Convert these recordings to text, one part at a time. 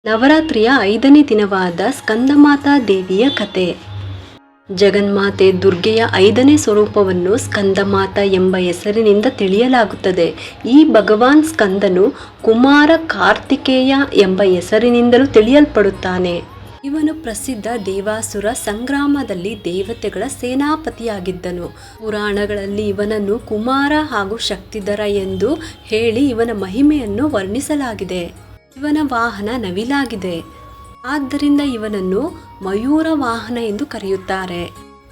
ನವರಾತ್ರಿಯ 5ನೇ ದಿನವಾದ ಸ್ಕಂದಮಾತಾ ದೇವಿಯ ಕತೆ. ಜಗನ್ಮಾತೆ ದುರ್ಗೆಯ 5ನೇ ಸ್ವರೂಪವನ್ನು ಸ್ಕಂದಮಾತಾ ಎಂಬ ಹೆಸರಿನಿಂದ ತಿಳಿಯಲಾಗುತ್ತದೆ. ಈ ಭಗವಾನ್ ಸ್ಕಂದನು ಕುಮಾರ ಕಾರ್ತಿಕೇಯ ಎಂಬ ಹೆಸರಿನಿಂದಲೂ ತಿಳಿಯಲ್ಪಡುತ್ತಾನೆ. ಇವನು ಪ್ರಸಿದ್ಧ ದೇವಾಸುರ ಸಂಗ್ರಾಮದಲ್ಲಿ ದೇವತೆಗಳ ಸೇನಾಪತಿಯಾಗಿದ್ದನು. ಪುರಾಣಗಳಲ್ಲಿ ಇವನನ್ನು ಕುಮಾರ ಹಾಗೂ ಶಕ್ತಿಧರ ಎಂದು ಹೇಳಿ ಇವನ ಮಹಿಮೆಯನ್ನು ವರ್ಣಿಸಲಾಗಿದೆ. ಇವನ ವಾಹನ ನವಿಲಾಗಿದೆ. ಆದ್ದರಿಂದ ಇವನನ್ನು ಮಯೂರ ವಾಹನ ಎಂದು ಕರೆಯುತ್ತಾರೆ.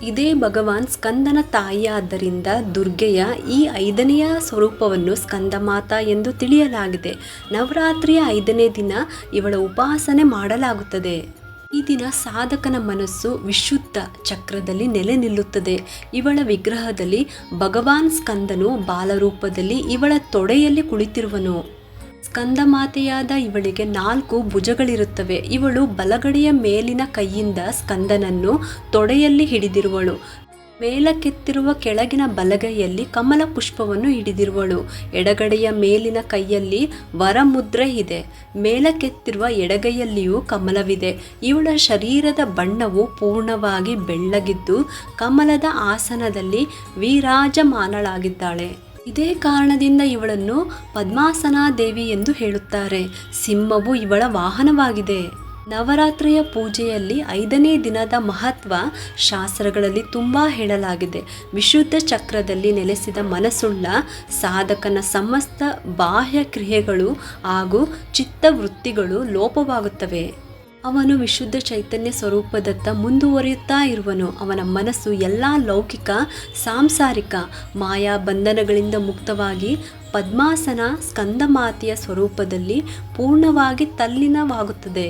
ಇದೇ ಭಗವಾನ್ ಸ್ಕಂದನ ತಾಯಿಯಾದ್ದರಿಂದ ದುರ್ಗೆಯ ಈ 5ನೆಯ ಸ್ವರೂಪವನ್ನು ಸ್ಕಂದಮಾತಾ ಎಂದು ತಿಳಿಯಲಾಗಿದೆ. ನವರಾತ್ರಿಯ 5ನೇ ದಿನ ಇವಳ ಉಪಾಸನೆ ಮಾಡಲಾಗುತ್ತದೆ. ಈ ದಿನ ಸಾಧಕನ ಮನಸ್ಸು ವಿಶುದ್ಧ ಚಕ್ರದಲ್ಲಿ ನೆಲೆ ನಿಲ್ಲುತ್ತದೆ. ಇವಳ ವಿಗ್ರಹದಲ್ಲಿ ಭಗವಾನ್ ಸ್ಕಂದನು ಬಾಲರೂಪದಲ್ಲಿ ಇವಳ ತೊಡೆಯಲ್ಲಿ ಕುಳಿತಿರುವನು. ಸ್ಕಂದಮಾತೆಯಾದ ಇವಳಿಗೆ 4 ಭುಜಗಳಿರುತ್ತವೆ. ಇವಳು ಬಲಗಡೆಯ ಮೇಲಿನ ಕೈಯಿಂದ ಸ್ಕಂದನನ್ನು ತೊಡೆಯಲ್ಲಿ ಹಿಡಿದಿರುವಳು. ಮೇಲಕ್ಕೆತ್ತಿರುವ ಕೆಳಗಿನ ಬಲಗೈಯಲ್ಲಿ ಕಮಲ ಪುಷ್ಪವನ್ನು ಹಿಡಿದಿರುವಳು. ಎಡಗಡೆಯ ಮೇಲಿನ ಕೈಯಲ್ಲಿ ವರಮುದ್ರೆ ಇದೆ. ಮೇಲಕ್ಕೆತ್ತಿರುವ ಎಡಗೈಯಲ್ಲಿಯೂ ಕಮಲವಿದೆ. ಇವಳ ಶರೀರದ ಬಣ್ಣವು ಪೂರ್ಣವಾಗಿ ಬೆಳ್ಳಗಿದ್ದು ಕಮಲದ ಆಸನದಲ್ಲಿ ವಿರಾಜಮಾನಳಾಗಿದ್ದಾಳೆ. ಇದೇ ಕಾರಣದಿಂದ ಇವಳನ್ನು ಪದ್ಮಾಸನಾ ದೇವಿ ಎಂದು ಹೇಳುತ್ತಾರೆ. ಸಿಂಹವು ಇವಳ ವಾಹನವಾಗಿದೆ. ನವರಾತ್ರಿಯ ಪೂಜೆಯಲ್ಲಿ 5ನೇ ದಿನದ ಮಹತ್ವ ಶಾಸ್ತ್ರಗಳಲ್ಲಿ ತುಂಬ ಹೇಳಲಾಗಿದೆ. ವಿಶುದ್ಧ ಚಕ್ರದಲ್ಲಿ ನೆಲೆಸಿದ ಮನಸ್ಸುಳ್ಳ ಸಾಧಕನ ಸಮಸ್ತ ಬಾಹ್ಯ ಕ್ರಿಯೆಗಳು ಹಾಗೂ ಚಿತ್ತವೃತ್ತಿಗಳು ಲೋಪವಾಗುತ್ತವೆ. ಅವನು ವಿಶುದ್ಧ ಚೈತನ್ಯ ಸ್ವರೂಪದತ್ತ ಮುಂದುವರಿಯುತ್ತಾ ಇರುವನು. ಅವನ ಮನಸ್ಸು ಎಲ್ಲ ಲೌಕಿಕ ಸಾಂಸಾರಿಕ ಮಾಯಾ ಬಂಧನಗಳಿಂದ ಮುಕ್ತವಾಗಿ ಪದ್ಮಾಸನ ಸ್ಕಂದಮಾತೆಯ ಸ್ವರೂಪದಲ್ಲಿ ಪೂರ್ಣವಾಗಿ ತಲ್ಲೀನವಾಗುತ್ತದೆ.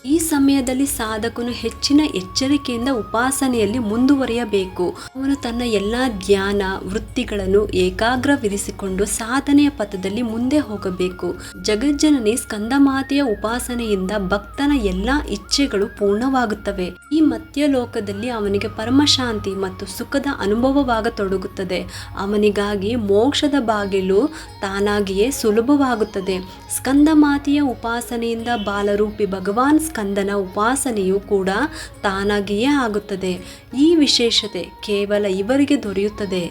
ಈ ಸಮಯದಲ್ಲಿ ಸಾಧಕನು ಹೆಚ್ಚಿನ ಎಚ್ಚರಿಕೆಯಿಂದ ಉಪಾಸನೆಯಲ್ಲಿ ಮುಂದುವರಿಯಬೇಕು. ಅವನು ತನ್ನ ಎಲ್ಲ ಧ್ಯಾನ ವೃತ್ತಿಗಳನ್ನು ಏಕಾಗ್ರವಿರಿಸಿಕೊಂಡು ಸಾಧನೆಯ ಪಥದಲ್ಲಿ ಮುಂದೆ ಹೋಗಬೇಕು. ಜಗಜ್ಜನನಿ ಸ್ಕಂದಮಾತೆಯ ಉಪಾಸನೆಯಿಂದ ಭಕ್ತನ ಎಲ್ಲ ಇಚ್ಛೆಗಳು ಪೂರ್ಣವಾಗುತ್ತವೆ. ಈ ಮಧ್ಯಲೋಕದಲ್ಲಿ ಅವನಿಗೆ ಪರಮಶಾಂತಿ ಮತ್ತು ಸುಖದ ಅನುಭವವಾಗತೊಡಗುತ್ತದೆ. ಅವನಿಗಾಗಿ ಮೋಕ್ಷದ ಬಾಗಿಲು ತಾನಾಗಿಯೇ ಸುಲಭವಾಗುತ್ತದೆ. ಸ್ಕಂದಮಾತೆಯ ಉಪಾಸನೆಯಿಂದ ಬಾಲರೂಪಿ ಭಗವಾನ್ ಸ್ಕಂದನ ಉಪಾಸನೆಯು ಕೂಡ ತಾನಾಗಿಯೇ ಆಗುತ್ತದೆ. ಈ ವಿಶೇಷತೆ ಕೇವಲ ಇವರಿಗೆ ದೊರೆಯುತ್ತದೆ.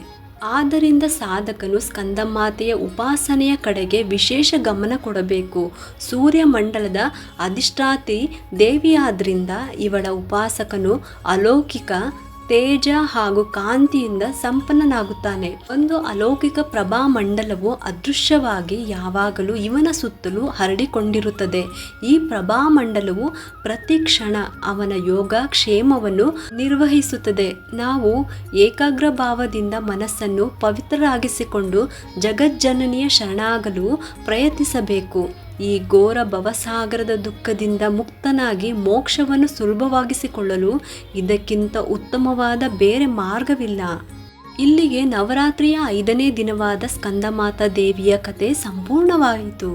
ಆದ್ದರಿಂದ ಸಾಧಕನು ಸ್ಕಂದಮಾತೆಯ ಉಪಾಸನೆಯ ಕಡೆಗೆ ವಿಶೇಷ ಗಮನ ಕೊಡಬೇಕು. ಸೂರ್ಯಮಂಡಲದ ಅಧಿಷ್ಠಾತ್ರಿ ದೇವಿಯಾದ್ರಿಂದ ಇವಳ ಉಪಾಸಕನು ಅಲೌಕಿಕ ತೇಜ ಹಾಗೂ ಕಾಂತಿಯಿಂದ ಸಂಪನ್ನನಾಗುತ್ತಾನೆ. ಒಂದು ಅಲೌಕಿಕ ಪ್ರಭಾಮಂಡಲವು ಅದೃಶ್ಯವಾಗಿ ಯಾವಾಗಲೂ ಇವನ ಸುತ್ತಲೂ ಹರಡಿಕೊಂಡಿರುತ್ತದೆ. ಈ ಪ್ರಭಾಮಂಡಲವು ಪ್ರತಿ ಕ್ಷಣ ಅವನ ಯೋಗಕ್ಷೇಮವನ್ನು ನಿರ್ವಹಿಸುತ್ತದೆ. ನಾವು ಏಕಾಗ್ರ ಭಾವದಿಂದ ಮನಸ್ಸನ್ನು ಪವಿತ್ರರಾಗಿಸಿಕೊಂಡು ಜಗಜ್ಜನನಿಯ ಶರಣಾಗಲು ಪ್ರಯತ್ನಿಸಬೇಕು. ಈ ಘೋರ ಭವಸಾಗರದ ದುಃಖದಿಂದ ಮುಕ್ತನಾಗಿ ಮೋಕ್ಷವನ್ನು ಸುಲಭವಾಗಿಸಿಕೊಳ್ಳಲು ಇದಕ್ಕಿಂತ ಉತ್ತಮವಾದ ಬೇರೆ ಮಾರ್ಗವಿಲ್ಲ. ಇಲ್ಲಿಗೆ ನವರಾತ್ರಿಯ 5ನೇ ದಿನವಾದ ಸ್ಕಂದಮಾತಾ ದೇವಿಯ ಕತೆ ಸಂಪೂರ್ಣವಾಯಿತು.